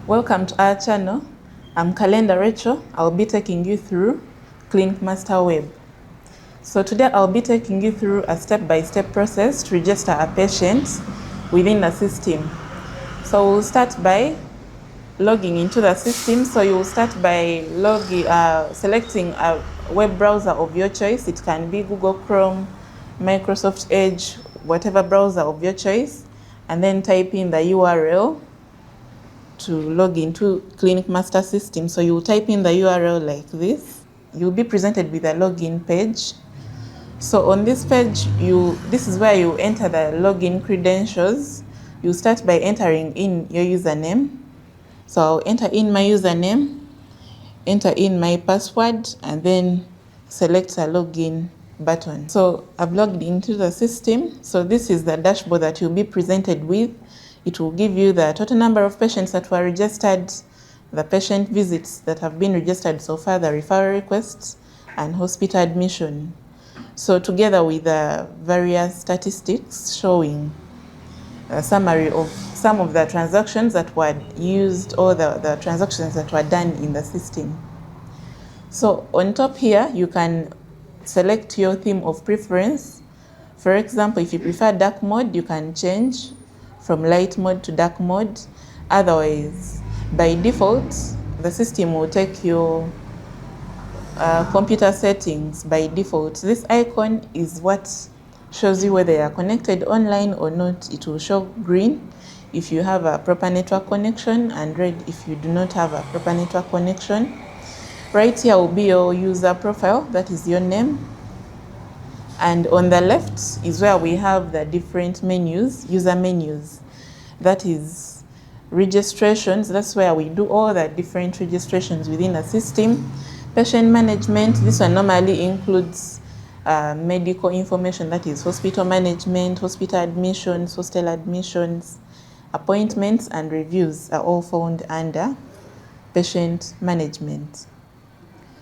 Welcome to our channel. I'm Calendar Rachel. I'll be taking you through ClinicMaster Web. So today I'll be taking you through a step-by-step process to register a patient within the system. So we'll start by logging into the system. So you'll start by selecting a web browser of your choice. It can be Google Chrome, Microsoft Edge, whatever browser of your choice, and then type in the URL to log into ClinicMaster system. So you type in the URL like this. You'll be presented with a login page. So on this page, this is where you enter the login credentials. You start by entering in your username. So I'll enter in my username, enter in my password, and then select a login button. So I've logged into the system. So this is the dashboard that you'll be presented with. It will give you the total number of patients that were registered, the patient visits that have been registered so far, the referral requests, and hospital admission. So together with the various statistics showing a summary of some of the transactions that were used or the transactions that were done in the system. So on top here, you can select your theme of preference. For example, if you prefer dark mode, you can change from light mode to dark mode. Otherwise, by default, the system will take your computer settings by default. This icon is what shows you whether you are connected online or not. It will show green if you have a proper network connection and red if you do not have a proper network connection. Right here will be your user profile, that is your name. And on the left is where we have the different menus, user menus. That is registrations. That's where we do all the different registrations within the system. Patient management, this one normally includes medical information, that is hospital management, hospital admissions, hostel admissions, appointments, and reviews are all found under patient management.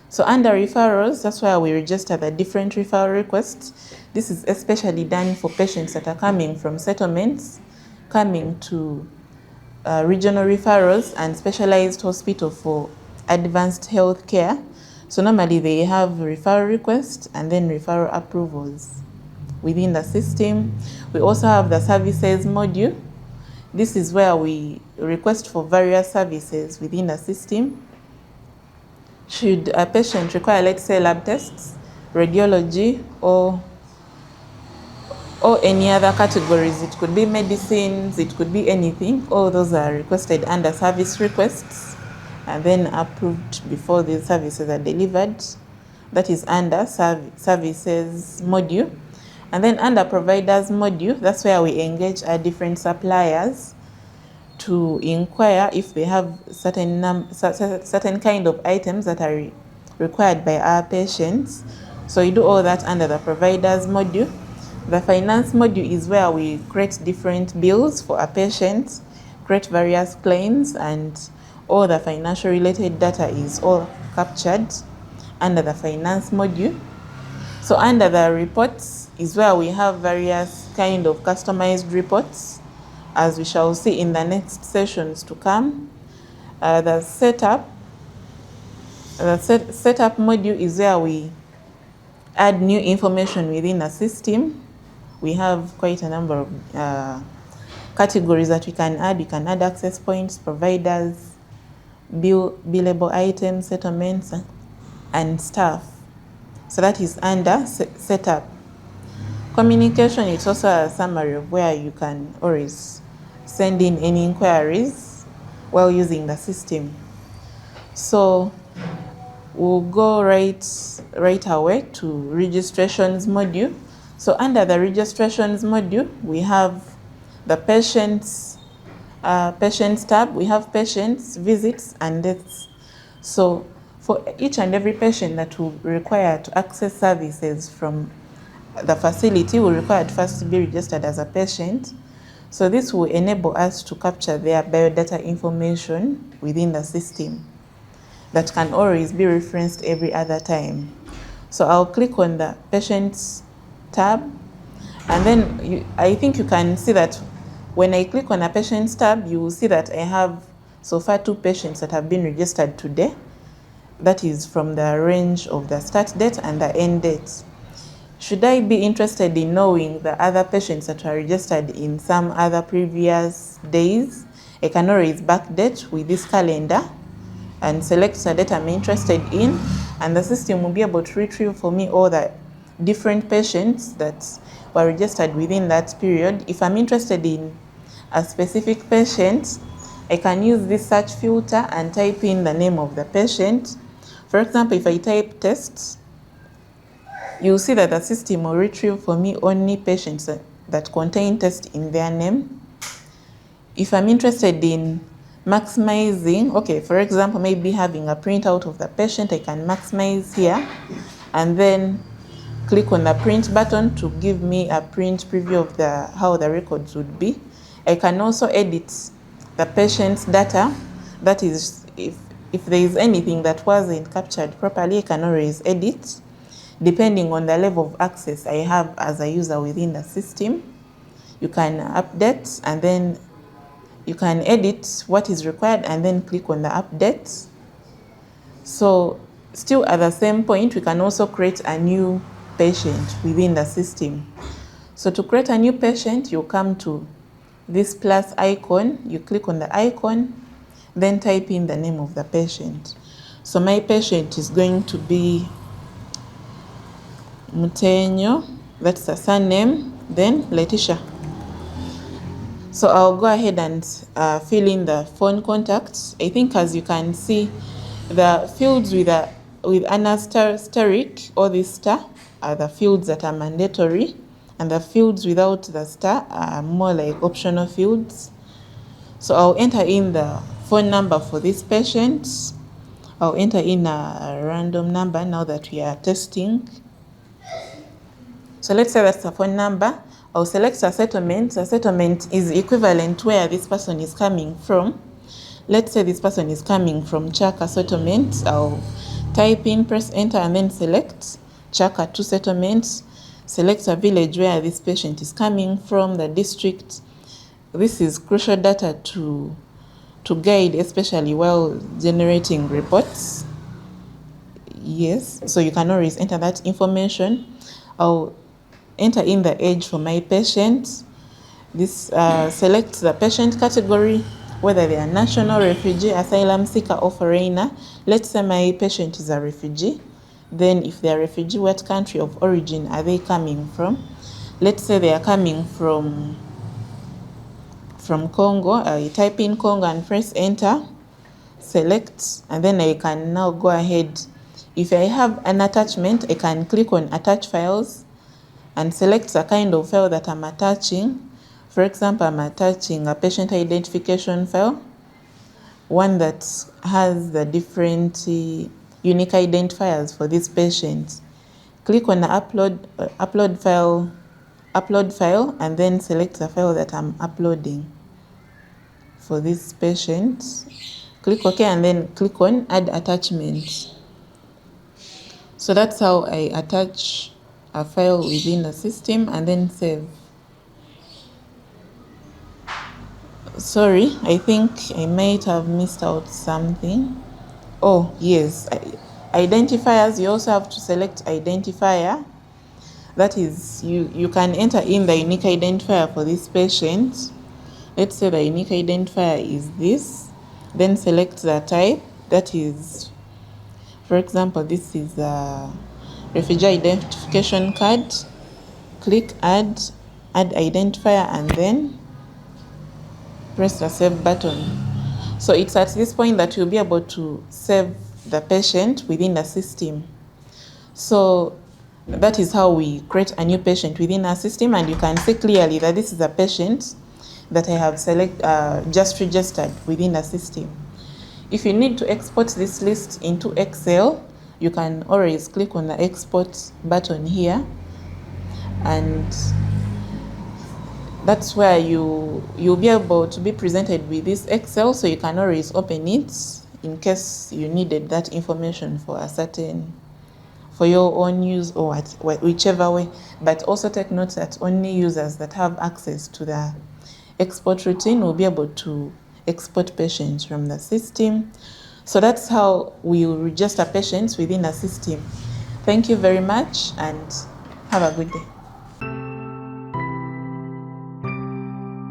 So under referrals, that's where we register the different referral requests. This is especially done for patients that are coming from settlements, coming to regional referrals and specialized hospital for advanced health care. So normally they have referral requests and then referral approvals within the system. We also have the services module. This is where we request for various services within the system. Should a patient require, let's say, lab tests, radiology, or any other categories, it could be medicines, it could be anything, all those are requested under service requests and then approved before the services are delivered. That is under services module. And then under providers module, that's where we engage our different suppliers to inquire if they have certain kind of items that are required by our patients. So you do all that under the providers module. The finance module is where we create different bills for our patients, create various claims, and all the financial related data is all captured under the finance module. So under the reports is where we have various kind of customized reports, as we shall see in the next sessions to come. The setup module is where we add new information within the system. We have quite a number of categories that we can add. We can add access points, providers, billable items, settlements, and staff. So that is under setup. Communication is also a summary of where you can always send in any inquiries while using the system. So we'll go right away to registrations module. So under the registrations module, we have the patients tab, we have patients, visits, and deaths. So for each and every patient that will require to access services from the facility, will require to first be registered as a patient. So this will enable us to capture their biodata information within the system that can always be referenced every other time. So I'll click on the patients tab, and then I think you can see that when I click on a patients tab, you will see that I have so far 2 patients that have been registered today. That is from the range of the start date and the end date. Should I be interested in knowing the other patients that are registered in some other previous days, I can always backdate with this calendar and select the date I'm interested in, and the system will be able to retrieve for me all the different patients that were registered within that period. If I'm interested in a specific patient, I can use this search filter and type in the name of the patient. For example, if I type tests, you'll see that the system will retrieve for me only patients that contain test in their name. If I'm interested in maximizing, okay, for example, maybe having a printout of the patient, I can maximize here and then click on the print button to give me a print preview of how the records would be. I can also edit the patient's data. That is, if there is anything that wasn't captured properly, I can always edit depending on the level of access I have as a user within the system. You can update and then you can edit what is required and then click on the update. So still at the same point, we can also create a new patient within the system. So to create a new patient, you come to this plus icon, you click on the icon, then type in the name of the patient. So my patient is going to be Mutenyo, that's the surname, then Letitia. So I'll go ahead and fill in the phone contacts. I think as you can see, the fields with an asterisk or this star are the fields that are mandatory, and the fields without the star are more like optional fields. So I'll enter in the phone number for this patient. I'll enter in a random number now that we are testing. So let's say that's a phone number. I'll select a settlement. A settlement is equivalent where this person is coming from. Let's say this person is coming from Chaka settlement. I'll type in, press enter, and then select Chaka 2 settlements. Select a village where this patient is coming from, the district. This is crucial data to guide, especially while generating reports. Yes, so you can always enter that information. I'll enter in the age for my patient. This selects the patient category, whether they are national, refugee, asylum seeker, or foreigner. Let's say my patient is a refugee. Then if they are refugee, what country of origin are they coming from? Let's say they are coming from Congo. I type in Congo and press enter, select, and then I can now go ahead. If I have an attachment, I can click on attach files and select the kind of file that I'm attaching. For example, I'm attaching a patient identification file, one that has the different unique identifiers for this patient. Click on the upload file, and then select the file that I'm uploading for this patient. Click OK, and then click on add attachment. So that's how I attach a file within the system and then save. Sorry, I think I might have missed out something. Oh, yes. Identifiers, you also have to select identifier. That is, you can enter in the unique identifier for this patient. Let's say the unique identifier is this. Then select the type. That is, for example, this is a refugee identification card. Click add identifier, and then press the save button. So it's at this point that you'll be able to save the patient within the system. So that is how we create a new patient within our system, and you can see clearly that this is a patient that I have just registered within the system. If you need to export this list into Excel, you can always click on the export button here, and that's where you'll be able to be presented with this Excel, so you can always open it in case you needed that information for your own use or whichever way. But also take note that only users that have access to the export routine will be able to export patients from the system. So that's how we register patients within a system. Thank you very much and have a good day.